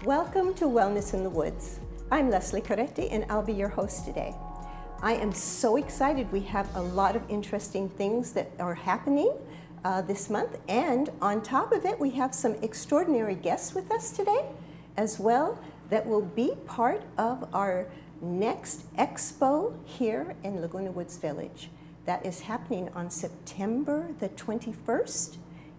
Welcome to Wellness in the Woods. I'm Leslie Coretti and I'll be your host today. I am so excited. We have a lot of interesting things that are happening this month, and on top of it we have some extraordinary guests with us today as well that will be part of our next expo here in Laguna Woods Village. That is happening on September the 21st.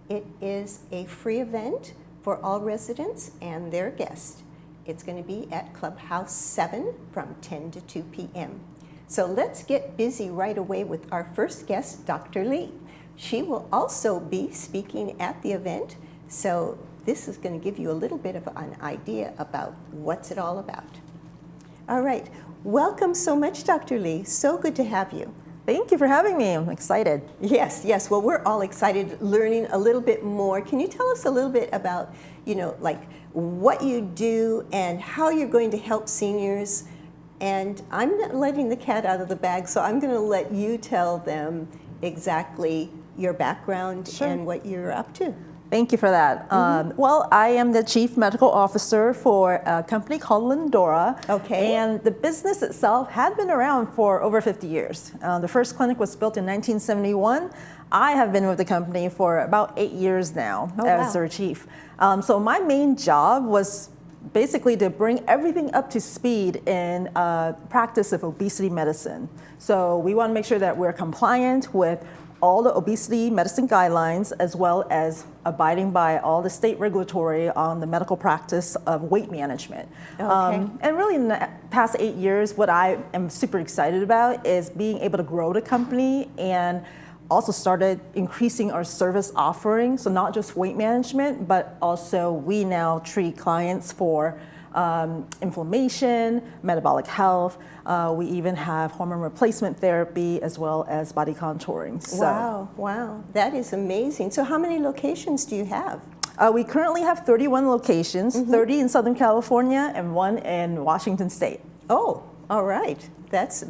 It is a free event for all residents and their guests. It's going to be at Clubhouse 7 from 10 to 2 p.m. So let's get busy right away with our first guest, Dr. Lee. She will also be speaking at the event, so this is going to give you a little bit of an idea about what's it all about. All right, welcome so much, Dr. Lee. So good to have you. Thank you for having me. I'm excited. Yes. Well, we're all excited learning a little bit more. Can you tell us a little bit about, like what you do and how you're going to help seniors? And I'm not letting the cat out of the bag, so I'm going to let you tell them exactly your background and what you're up to. Thank you for that. Well, I am the Chief Medical Officer for a company called Lindora. Okay. And the business itself had been around for over 50 years. The first clinic was built in 1971. I have been with the company for about 8 years now as their chief. So my main job was basically to bring everything up to speed in practice of obesity medicine. So we want to make sure that we're compliant with all the obesity medicine guidelines, as well as abiding by all the state regulatory on the medical practice of weight management. Okay. And really in the past 8 years, what I am super excited about is being able to grow the company and also started increasing our service offering. So not just weight management, but also we now treat clients for inflammation, metabolic health. We even have hormone replacement therapy as well as body contouring. So, Wow, that is amazing. So how many locations do you have? We currently have 31 locations, 30 in Southern California and 1 in Washington State. Oh, all right. That's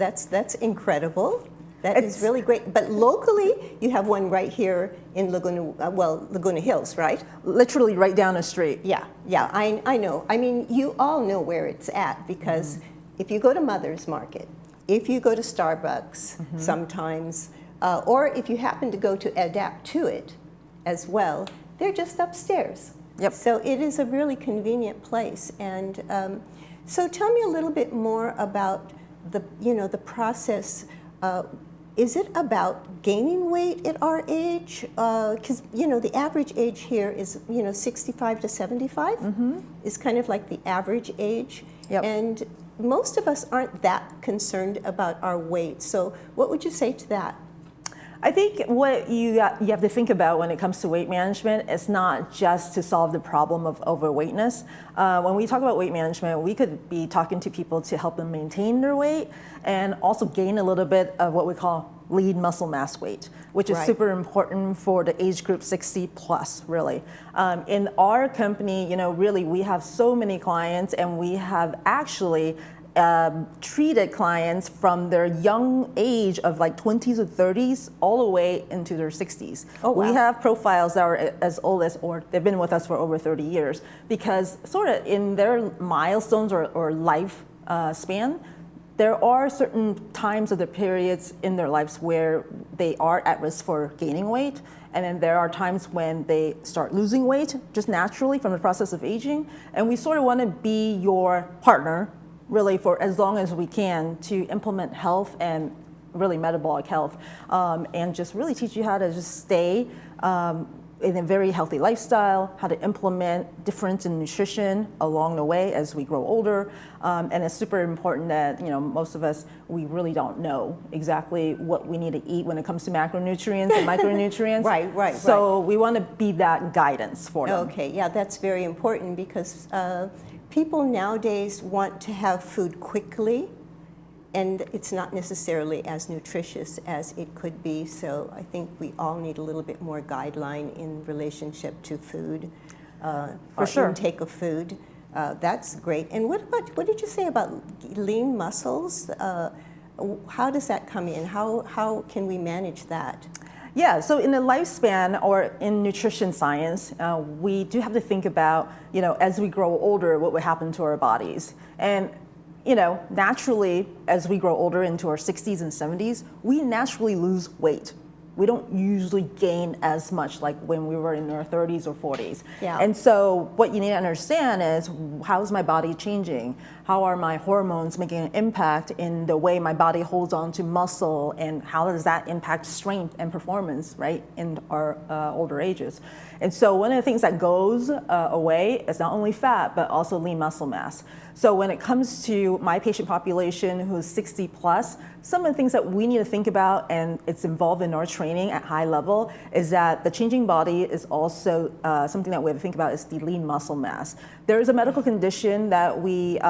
incredible. That is really great. But locally, you have one right here in Laguna Hills, right? Literally right down the street. Yeah, I know. I mean, you all know where it's at because if you go to Mother's Market, if you go to Starbucks sometimes, or if you happen to go to Adapt to It as well, they're just upstairs. Yep. So it is a really convenient place. And so tell me a little bit more about the process. Is it about gaining weight at our age? Because, the average age here is, 65 to 75 is kind of like the average age. Yep. And most of us aren't that concerned about our weight. So what would you say to that? I think what you have to think about when it comes to weight management is not just to solve the problem of overweightness. When we talk about weight management, we could be talking to people to help them maintain their weight and also gain a little bit of what we call lean muscle mass weight, which is super important for the age group 60 plus, really. In our company, really we have so many clients, and we have actually treated clients from their young age of like 20s or 30s all the way into their 60s. Oh, wow. We have profiles that are as old as, or they've been with us for over 30 years, because sort of in their milestones or life span, there are certain times of the periods in their lives where they are at risk for gaining weight, and then there are times when they start losing weight just naturally from the process of aging, and we sort of want to be your partner really for as long as we can to implement health and really metabolic health, and just really teach you how to just stay in a very healthy lifestyle, how to implement difference in nutrition along the way as we grow older. And it's super important that, most of us, we really don't know exactly what we need to eat when it comes to macronutrients and micronutrients. Right. So we want to be that guidance for them. Okay, yeah, that's very important because people nowadays want to have food quickly, and it's not necessarily as nutritious as it could be. So I think we all need a little bit more guideline in relationship to food, For sure. intake of food. That's great. And what did you say about lean muscles? How does that come in? How can we manage that? Yeah, so in the lifespan or in nutrition science, we do have to think about, as we grow older, what would happen to our bodies. And, naturally, as we grow older into our 60s and 70s, we naturally lose weight. We don't usually gain as much like when we were in our 30s or 40s. Yeah. And so what you need to understand is, how's my body changing? How are my hormones making an impact in the way my body holds on to muscle, and how does that impact strength and performance, right, in our older ages? And so one of the things that goes away is not only fat, but also lean muscle mass. So when it comes to my patient population who's 60 plus, some of the things that we need to think about, and it's involved in our training at high level, is that the changing body is also something that we have to think about is the lean muscle mass. There is a medical condition that we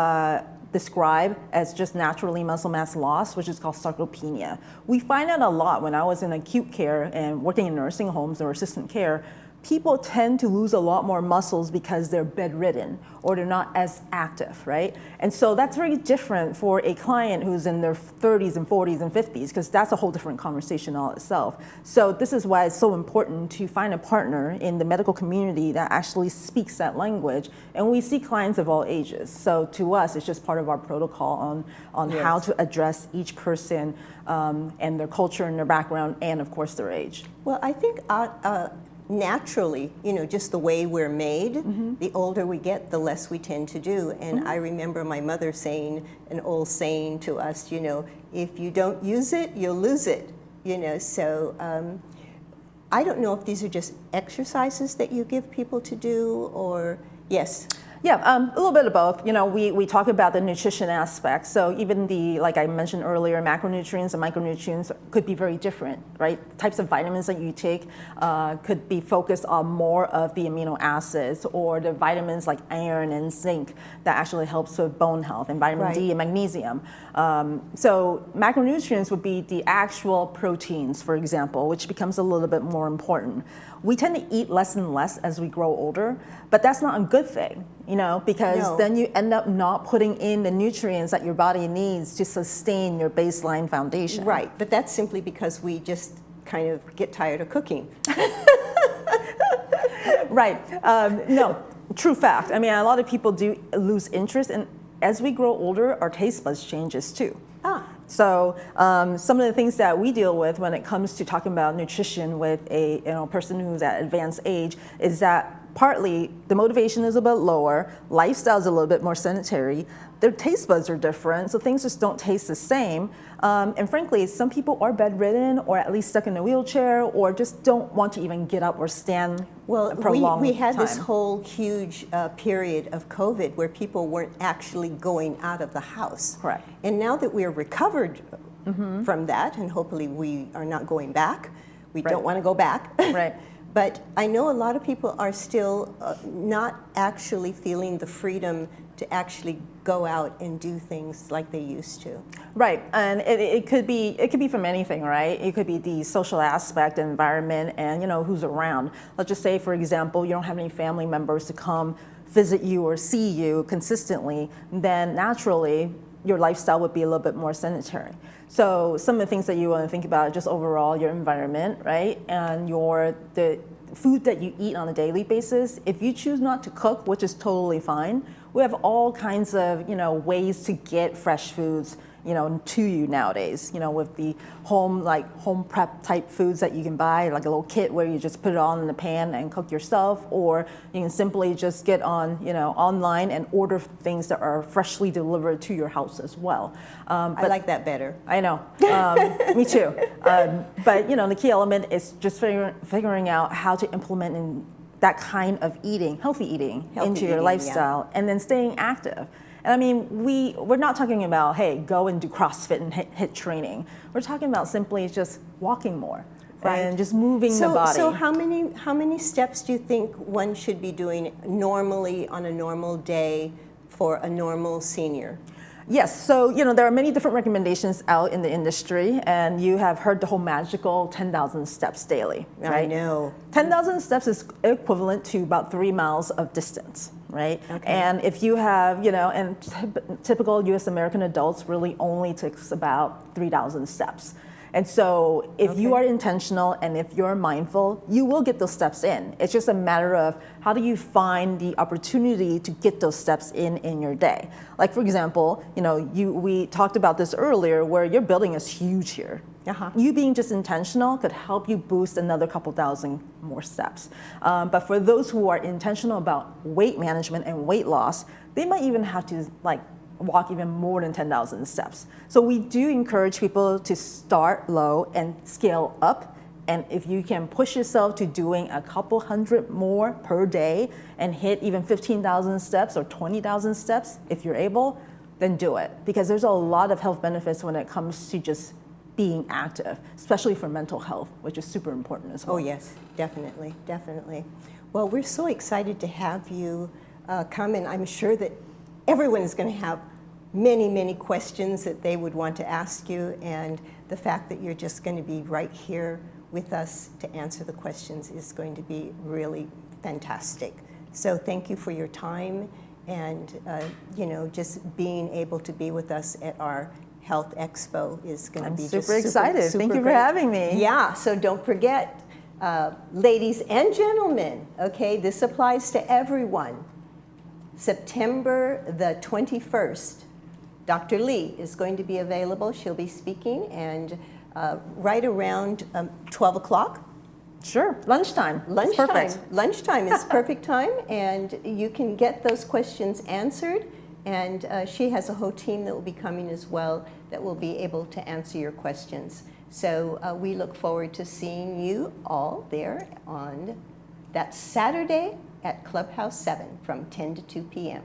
describe as just natural lean muscle mass loss, which is called sarcopenia. We find out a lot when I was in acute care and working in nursing homes or assistant care. People tend to lose a lot more muscles because they're bedridden or they're not as active, right? And so that's very different for a client who's in their 30s and 40s and 50s, because that's a whole different conversation all itself. So this is why it's so important to find a partner in the medical community that actually speaks that language. And we see clients of all ages. So to us, it's just part of our protocol on Yes. how to address each person and their culture and their background and of course their age. Well, I think naturally, just the way we're made, the older we get, the less we tend to do. And I remember my mother saying an old saying to us, if you don't use it, you'll lose it. So I don't know if these are just exercises that you give people to do, or yes. Yeah, a little bit of both. We talk about the nutrition aspect. So even like I mentioned earlier, macronutrients and micronutrients could be very different, right? Types of vitamins that you take could be focused on more of the amino acids, or the vitamins like iron and zinc that actually helps with bone health, and vitamin D and magnesium. So macronutrients would be the actual proteins, for example, which becomes a little bit more important. We tend to eat less and less as we grow older, but that's not a good thing, because then you end up not putting in the nutrients that your body needs to sustain your baseline foundation. Right, but that's simply because we just kind of get tired of cooking. Right, no, true fact. I mean, a lot of people do lose interest, and as we grow older, our taste buds changes too. So some of the things that we deal with when it comes to talking about nutrition with a person who's at advanced age is that partly the motivation is a bit lower, lifestyle is a little bit more sedentary, their taste buds are different, so things just don't taste the same. And frankly, some people are bedridden or at least stuck in a wheelchair, or just don't want to even get up or stand a prolonged we had time. this whole huge period of COVID where people weren't actually going out of the house. Correct. And now that we're recovered from that, and hopefully we are not going back, we don't want to go back. Right. But I know a lot of people are still not actually feeling the freedom to actually go out and do things like they used to. Right, and it could be from anything, right? It could be the social aspect, environment, and who's around. Let's just say, for example, you don't have any family members to come visit you or see you consistently, then naturally your lifestyle would be a little bit more sedentary. So some of the things that you want to think about are just overall your environment, right? And the food that you eat on a daily basis. If you choose not to cook, which is totally fine, we have all kinds of ways to get fresh foods to you nowadays, with the home prep type foods that you can buy, like a little kit where you just put it all in the pan and cook yourself, or you can simply just get on, online and order things that are freshly delivered to your house as well. I like that better. I know, me too. But the key element is just figuring out how to implement in that kind of healthy eating into your lifestyle, and then staying active. And I mean, we're not talking about, hey, go and do CrossFit and hit training. We're talking about simply just walking more, and just moving the body. So how many steps do you think one should be doing normally on a normal day for a normal senior? Yes, so there are many different recommendations out in the industry, and you have heard the whole magical 10,000 steps daily, right? I know. 10,000 steps is equivalent to about 3 miles of distance, right? Okay. And if you have, and typical U.S. American adults really only takes about 3,000 steps. And so if you are intentional and if you're mindful, you will get those steps in. It's just a matter of how do you find the opportunity to get those steps in your day. Like for example, we talked about this earlier where your building is huge here. You being just intentional could help you boost another couple thousand more steps. But for those who are intentional about weight management and weight loss, they might even have to walk even more than 10,000 steps. So we do encourage people to start low and scale up. And if you can push yourself to doing a couple hundred more per day and hit even 15,000 steps or 20,000 steps, if you're able, then do it. Because there's a lot of health benefits when it comes to just being active, especially for mental health, which is super important as well. Oh yes, definitely, definitely. Well, we're so excited to have you come, and I'm sure that everyone is going to have many, many questions that they would want to ask you, and the fact that you're just going to be right here with us to answer the questions is going to be really fantastic. So thank you for your time and just being able to be with us at our Health Expo is going to be just super excited. Thank you for having me. Yeah, so don't forget, ladies and gentlemen, okay, this applies to everyone. September the 21st, Dr. Lee is going to be available. She'll be speaking, and right around 12 o'clock. Sure, lunchtime. Lunchtime. Perfect. Lunchtime is perfect time, and you can get those questions answered. And she has a whole team that will be coming as well that will be able to answer your questions. So we look forward to seeing you all there on that Saturday at Clubhouse 7 from 10 to 2 p.m.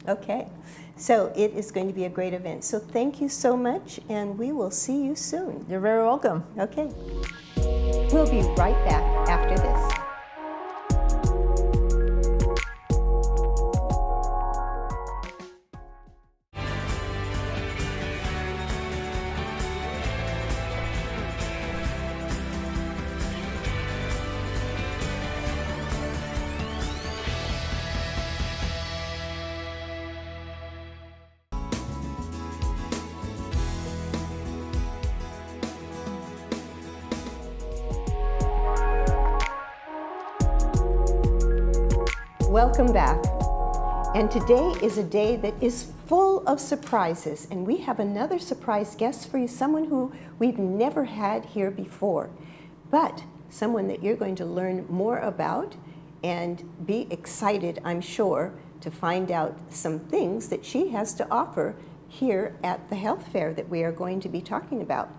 Okay, so it is going to be a great event. So thank you so much, and we will see you soon. You're very welcome. Okay. We'll be right back after this. Welcome back. And today is a day that is full of surprises, and we have another surprise guest for you, someone who we've never had here before, but someone that you're going to learn more about and be excited, I'm sure, to find out some things that she has to offer here at the health fair that we are going to be talking about.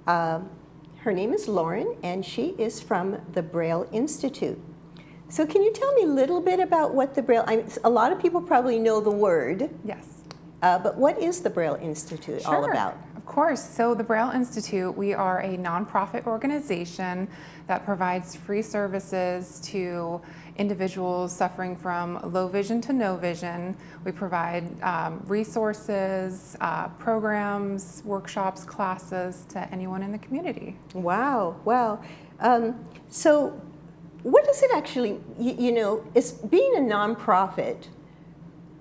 Her name is Lauren, and she is from the Braille Institute. So can you tell me a little bit about what the Braille, a lot of people probably know the word. Yes. But what is the Braille Institute all about? Of course. So the Braille Institute, we are a nonprofit organization that provides free services to individuals suffering from low vision to no vision. We provide resources, programs, workshops, classes to anyone in the community. Wow, wow. So what does it actually, it's being a nonprofit.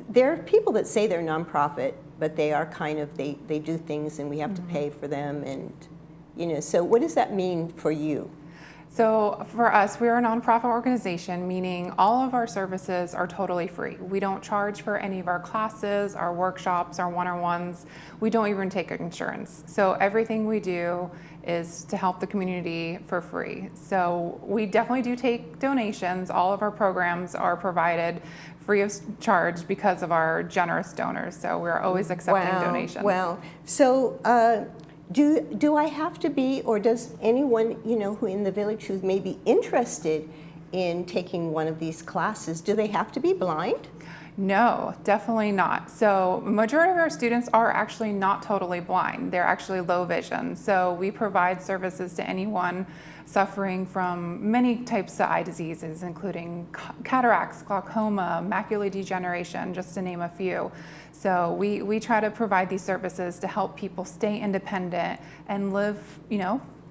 There are people that say they're nonprofit, but they are kind of, they do things and we have to pay for them, and, so what does that mean for you? So for us, we are a nonprofit organization, meaning all of our services are totally free. We don't charge for any of our classes, our workshops, our one-on-ones. We don't even take insurance. So everything we do is to help the community for free. So we definitely do take donations. All of our programs are provided free of charge because of our generous donors. So we're always accepting donations. Wow. So do I have to be, or does anyone who in the village who may be interested in taking one of these classes, do they have to be blind? No, definitely not. So majority of our students are actually not totally blind. They're actually low vision. So we provide services to anyone suffering from many types of eye diseases, including cataracts, glaucoma, macular degeneration, just to name a few. So we try to provide these services to help people stay independent and live,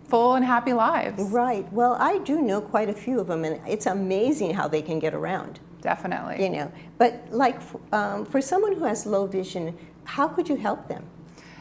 full and happy lives. Right. Well, I do know quite a few of them, and it's amazing how they can get around. Definitely. But like for someone who has low vision, how could you help them?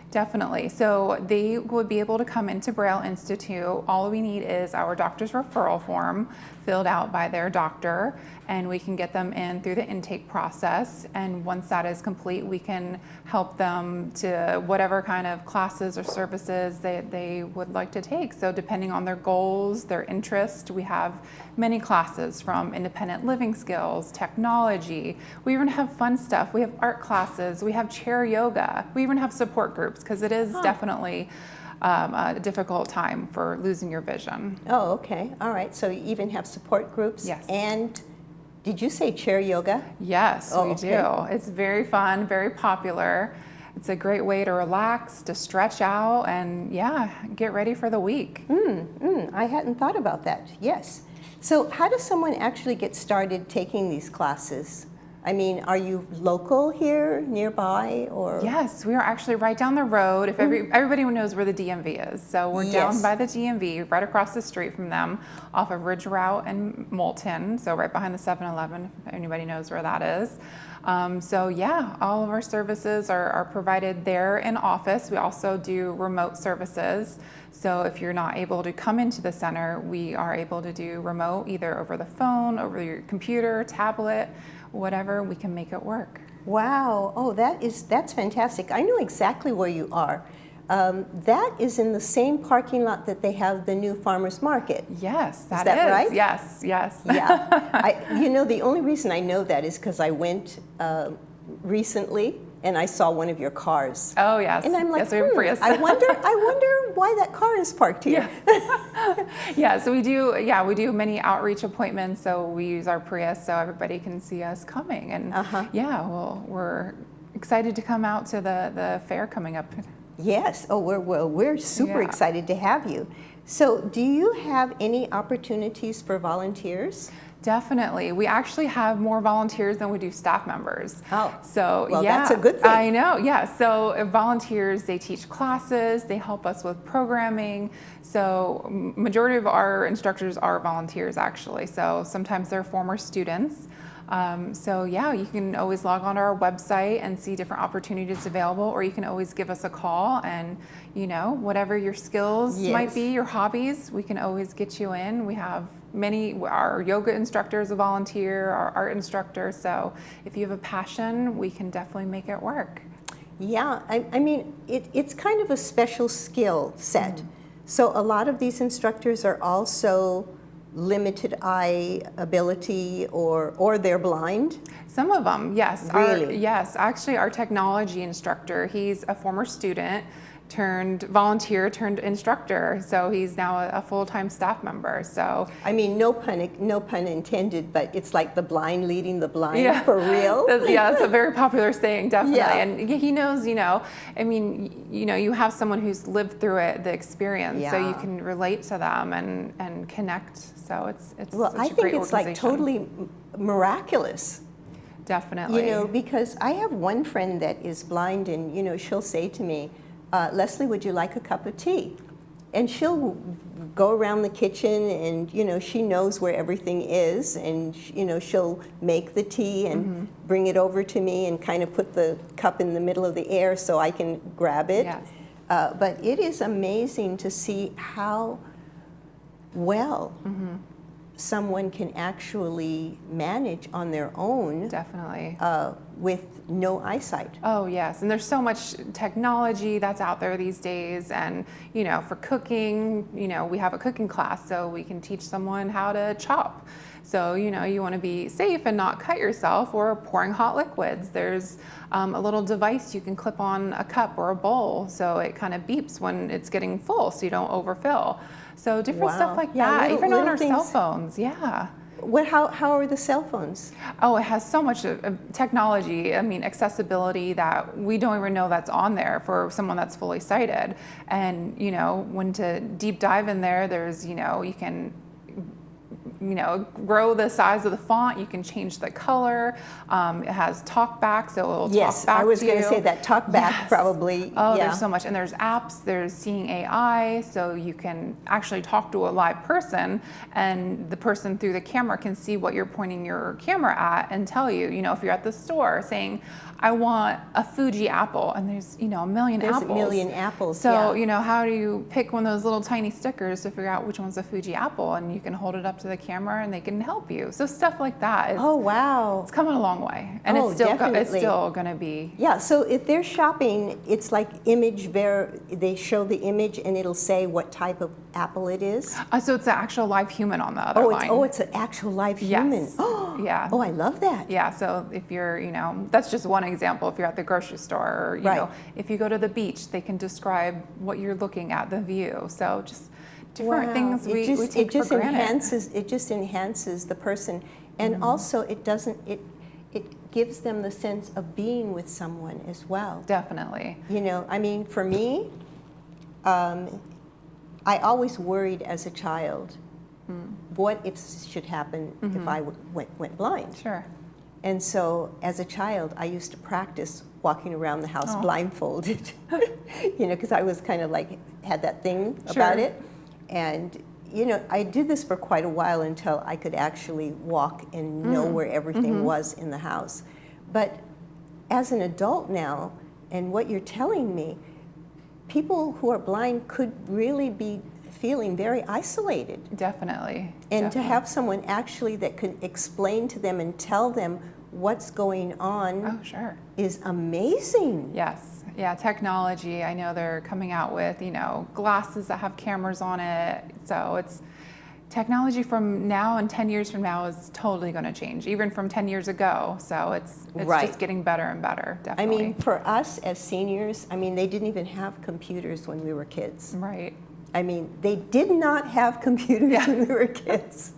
Definitely. So they would be able to come into Braille Institute. All we need is our doctor's referral form filled out by their doctor, and we can get them in through the intake process. And once that is complete, we can help them to whatever kind of classes or services they would like to take. So depending on their goals, their interest, we have many classes from independent living skills, technology. We even have fun stuff. We have art classes. We have chair yoga. We even have support groups, because it is definitely a difficult time for losing your vision. Oh, okay. All right. So you even have support groups? Yes. And did you say chair yoga? Yes, Oh, we okay. do. It's very fun, very popular. It's a great way to relax, to stretch out, and get ready for the week. I hadn't thought about that. Yes. So how does someone actually get started taking these classes? I mean, are you local here, nearby, or? Yes, we are actually right down the road. If everybody knows where the DMV is, so we're down Yes. by the DMV, right across the street from them, off of Ridge Route and Moulton. So right behind the 7-Eleven, if anybody knows where that is. All of our services are provided there in office. We also do remote services. So if you're not able to come into the center, we are able to do remote, either over the phone, over your computer, tablet, whatever. We can make it work. Wow. Oh, that's fantastic. I know exactly where you are. That is in the same parking lot that they have the new farmers market. Yes, Is that right? Yes, yes. Yeah. The only reason I know that is because I went recently and I saw one of your cars. Oh, yes. And I'm like, yes, we have Prius. I wonder why that car is parked here. Yeah, so we do many outreach appointments. So we use our Prius so everybody can see us coming. And we're excited to come out to the fair coming up. Yes. Oh, we're super excited to have you. So do you have any opportunities for volunteers? Definitely. We actually have more volunteers than we do staff members. Oh, so well, that's a good thing. I know, yeah. So volunteers, they teach classes, they help us with programming. So majority of our instructors are volunteers, actually. So sometimes they're former students. You can always log on to our website and see different opportunities available, or you can always give us a call and, whatever your skills might be, your hobbies, we can always get you in. We have our yoga instructor is a volunteer, our art instructor. So if you have a passion, we can definitely make it work. Yeah, I mean, it's kind of a special skill set. So a lot of these instructors are also limited eye ability or they're blind? Some of them, yes. Really? Yes, actually our technology instructor, he's a former student turned volunteer turned instructor, so he's now a full-time staff member. So I mean, no pun intended, but it's like the blind leading the blind, for real. That's a very popular saying, definitely. Yeah. And he knows, you have someone who's lived through it, the experience, so you can relate to them and connect. So it's well, such I a think great it's like organization. totally miraculous. Definitely. Because I have one friend that is blind, and she'll say to me, Leslie, would you like a cup of tea? And she'll go around the kitchen and, she knows where everything is, and, she'll make the tea and bring it over to me and kind of put the cup in the middle of the air so I can grab it. Yes. But it is amazing to see how well someone can actually manage on their own. Definitely. With no eyesight. Oh, yes. And there's so much technology that's out there these days. And, for cooking, we have a cooking class, so we can teach someone how to chop. So, you want to be safe and not cut yourself, or pouring hot liquids. There's a little device you can clip on a cup or a bowl, so it kind of beeps when it's getting full, so you don't overfill. So different stuff like that, even on our cell phones. Yeah. How are the cell phones? Oh, it has so much technology, I mean, accessibility that we don't even know that's on there for someone that's fully sighted. And, you know, when to deep dive in there, there's, you know, you can grow the size of the font. You can change the color. It has talk back, so it'll Yes, talk back I was to going to you. say that talk back Yes. probably. Oh, yeah. there's so much, and there's apps. There's Seeing AI, so you can actually talk to a live person, and the person through the camera can see what you're pointing your camera at and tell you. You know, if you're at the store saying, "I want a Fuji apple," and there's a million There's apples. a million apples. So, yeah. how do you pick one of those little tiny stickers to figure out which one's a Fuji apple? And you can hold it up to the camera and they can help you. So stuff like that is, Oh wow. it's coming a long way. And Oh, it's still definitely. going to be. Yeah, so if they're shopping, it's like they show the image and it'll say what type of apple it is. So it's an actual live human on the other line. It's an actual live human. Yes. Yeah. Oh, I love that. Yeah, so if you're, that's just one example. If you're at the grocery store, or, Right. if you go to the beach, they can describe what you're looking at, the view. So just different things we take for granted. It just enhances the person, and also it gives them the sense of being with someone as well. Definitely. I mean, for me, I always worried as a child, what if should happen if I went blind? Sure. And so as a child, I used to practice walking around the house blindfolded, because I was kind of like, had that thing about it. And, I did this for quite a while until I could actually walk and know where everything was in the house. But as an adult now, and what you're telling me, people who are blind could really be feeling very isolated. Definitely. And to have someone actually that could explain to them and tell them what's going on Oh, sure. is amazing. Yes. Yeah, technology. I know they're coming out with, glasses that have cameras on it. So it's technology from now and 10 years from now is totally going to change, even from 10 years ago. So it's Right. just getting better and better, definitely. I mean, for us as seniors, they didn't even have computers when we were kids. Right. They did not have computers when we were kids.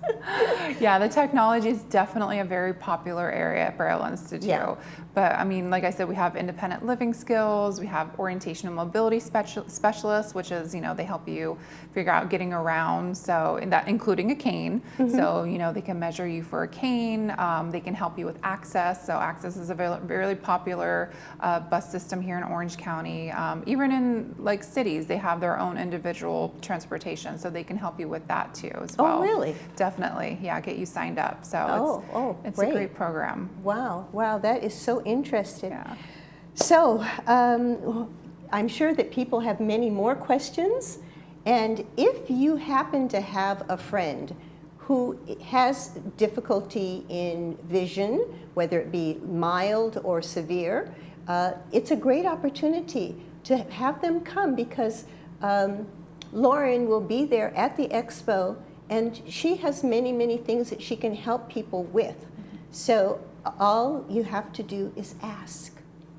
Yeah, the technology is definitely a very popular area at Braille Institute. Yeah. But like I said, we have independent living skills, we have orientation and mobility specialists, which is, they help you figure out getting around, so including a cane. So, they can measure you for a cane, they can help you with access. So access is a very popular bus system here in Orange County. Even in like cities, they have their own individual transportation, so they can help you with that too as well. Oh, really? Definitely, yeah, get you signed up. So it's great. a great program. Wow, that is so interesting. Yeah. So I'm sure that people have many more questions, and if you happen to have a friend who has difficulty in vision, whether it be mild or severe, it's a great opportunity to have them come, because Lauren will be there at the expo, and she has many things that she can help people with. So all you have to do is ask,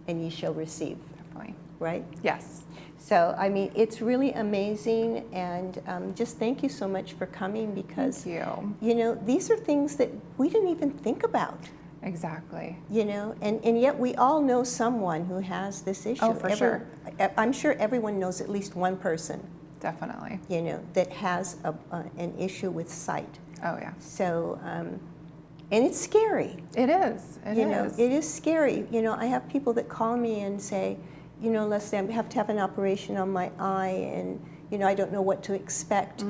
and you shall receive. Definitely. Right? Yes. So, it's really amazing, and just thank you so much for coming, because, Thank you. These are things that we didn't even think about, Exactly. and yet we all know someone who has this issue. Oh, for sure. I'm sure everyone knows at least one person, Definitely. that has an issue with sight. Oh, yeah. So, and it's scary. It is. It is. It is scary. I have people that call me and say, Leslie, I have to have an operation on my eye, and, I don't know what to expect.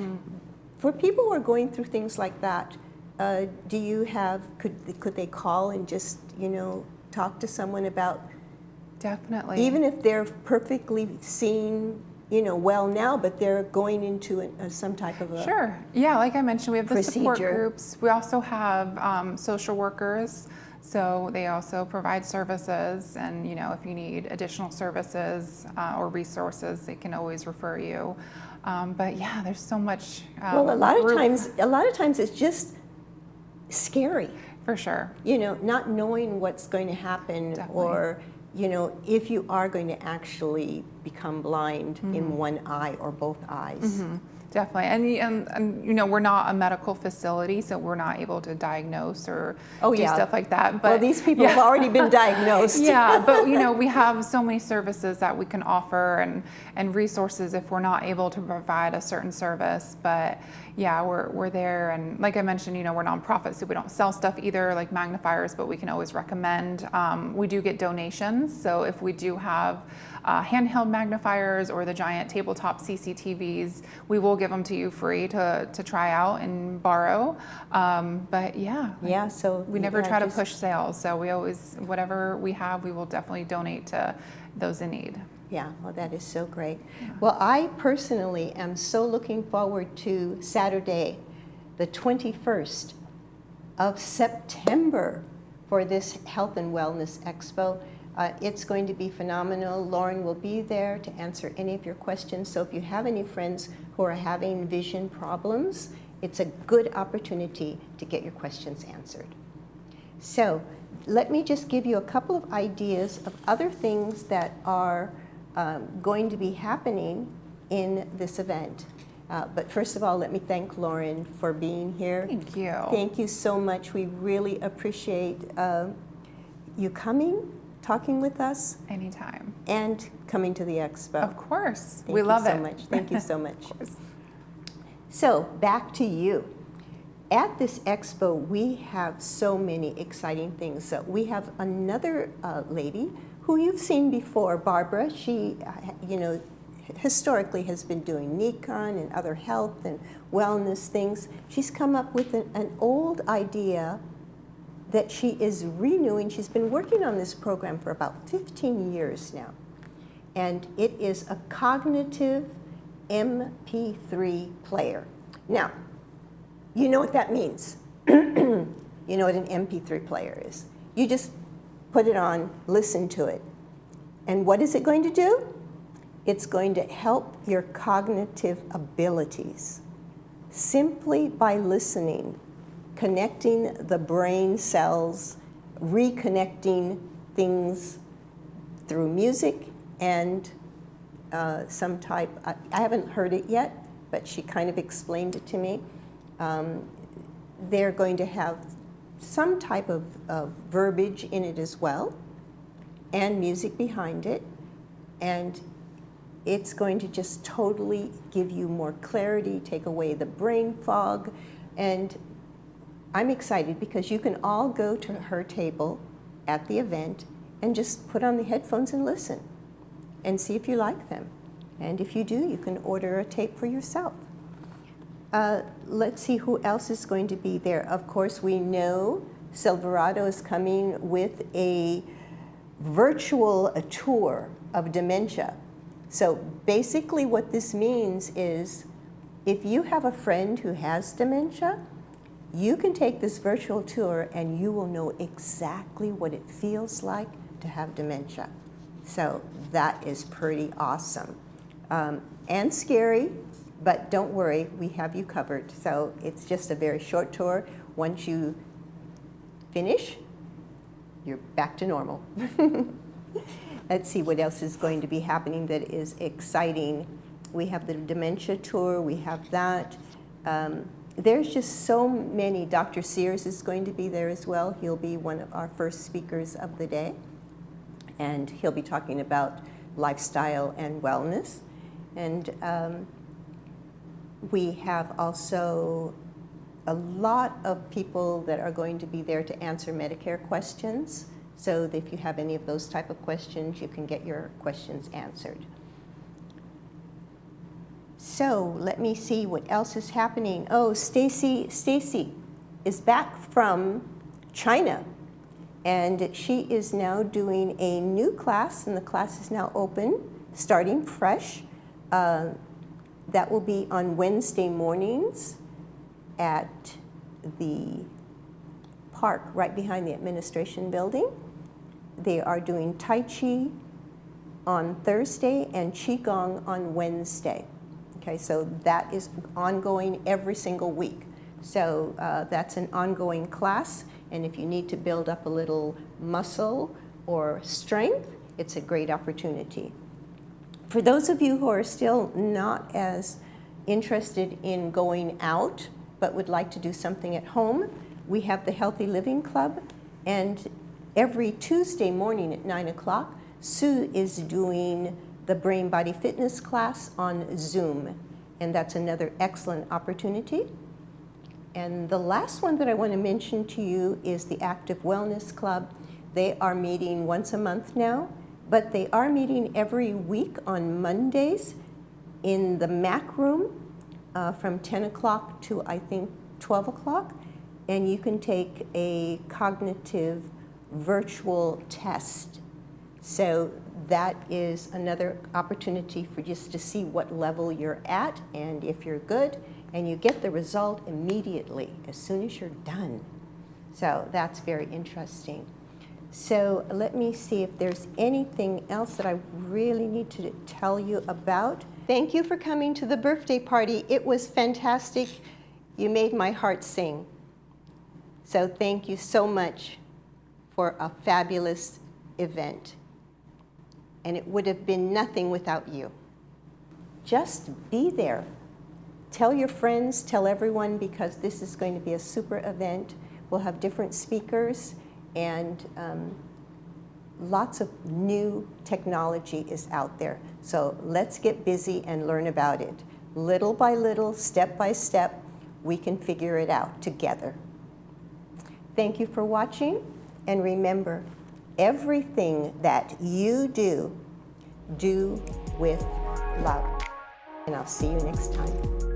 For people who are going through things like that, could they call and just, talk to someone about, Definitely. even if they're perfectly seeing, well now, but they're going into some type of a... Sure. Yeah, like I mentioned, we have the support procedure. groups. We also have social workers. So they also provide services, and if you need additional services or resources, they can always refer you. But yeah, there's so much. Well, a lot of times it's just scary. For sure. Not knowing what's going to happen. Definitely. Or if you are going to actually become blind in one eye or both eyes. Definitely. And you know, we're not a medical facility, so we're not able to diagnose or Oh, do yeah. stuff like that. But Well, these people have already been diagnosed. yeah, but you know, we have so many services that we can offer and resources if we're not able to provide a certain service. But yeah, we're there, and like I mentioned, you know, we're nonprofit, so we don't sell stuff either, like magnifiers, but we can always recommend. We do get donations, so if we do have handheld magnifiers or the giant tabletop CCTVs, we will give them to you free to try out and borrow. But yeah, Yeah, so we never yeah, try to just- push sales. So we always, whatever we have, we will definitely donate to those in need. Yeah, well, that is so great. Well, I personally am so looking forward to Saturday, the 21st of September, for this Health and Wellness Expo. It's going to be phenomenal. Lauren will be there to answer any of your questions. So if you have any friends who are having vision problems, it's a good opportunity to get your questions answered. So let me just give you a couple of ideas of other things that are going to be happening in this event. But first of all, let me thank Lauren for being here. Thank you. Thank you so much. We really appreciate you coming, talking with us, Anytime. and coming to the expo. Of course. Thank We you love so it. much. Thank you so much. Of course. So back to you. At this expo, we have so many exciting things. So we have another lady who you've seen before, Barbara. She, you know, historically has been doing Nikon and other health and wellness things. She's come up with an old idea that she is renewing. She's been working on this program for about 15 years now. And it is a cognitive MP3 player. Now, you know what that means. You know what an MP3 player is. You just put it on, listen to it. And what is it going to do? It's going to help your cognitive abilities simply by listening, connecting the brain cells, reconnecting things through music and some type, I haven't heard it yet, but she kind of explained it to me. They're going to have some type of verbiage in it as well, and music behind it, and it's going to just totally give you more clarity, take away the brain fog, and I'm excited because you can all go to her table at the event and just put on the headphones and listen and see if you like them. And if you do, you can order a tape for yourself. Let's see who else is going to be there. Of course, we know Silverado is coming with a virtual tour of dementia. So basically what this means is if you have a friend who has dementia, you can take this virtual tour and you will know exactly what it feels like to have dementia. So that is pretty awesome. And scary, but don't worry, we have you covered. So it's just a very short tour. Once you finish, you're back to normal. Let's see what else is going to be happening that is exciting. We have the dementia tour, we have that. There's just so many. Dr. Sears is going to be there as well. He'll be one of our first speakers of the day. And he'll be talking about lifestyle and wellness. And we have also a lot of people that are going to be there to answer Medicare questions. So that if you have any of those type of questions, you can get your questions answered. So let me see what else is happening. Oh, Stacy is back from China, and she is now doing a new class, and the class is now open, starting fresh. That will be on Wednesday mornings at the park right behind the administration building. They are doing Tai Chi on Thursday and Qigong on Wednesday. Okay, so that is ongoing every single week. So that's an ongoing class, and if you need to build up a little muscle or strength, it's a great opportunity. For those of you who are still not as interested in going out but would like to do something at home, we have the Healthy Living Club, and every Tuesday morning at 9 o'clock, Sue is doing the Brain Body Fitness class on Zoom, and that's another excellent opportunity. And the last one that I want to mention to you is the Active Wellness Club. They are meeting once a month now, but they are meeting every week on Mondays in the MAC room from 10 o'clock to, I think, 12 o'clock. And you can take a cognitive virtual test. So that is another opportunity for just to see what level you're at, and if you're good, and you get the result immediately as soon as you're done. So that's very interesting. So let me see if there's anything else that I really need to tell you about. Thank you for coming to the birthday party. It was fantastic. You made my heart sing. So thank you so much for a fabulous event. And it would have been nothing without you. Just be there. Tell your friends, tell everyone, because this is going to be a super event. We'll have different speakers, and lots of new technology is out there. So let's get busy and learn about it. Little by little, step by step, we can figure it out together. Thank you for watching, and remember, everything that you do, do with love. And I'll see you next time.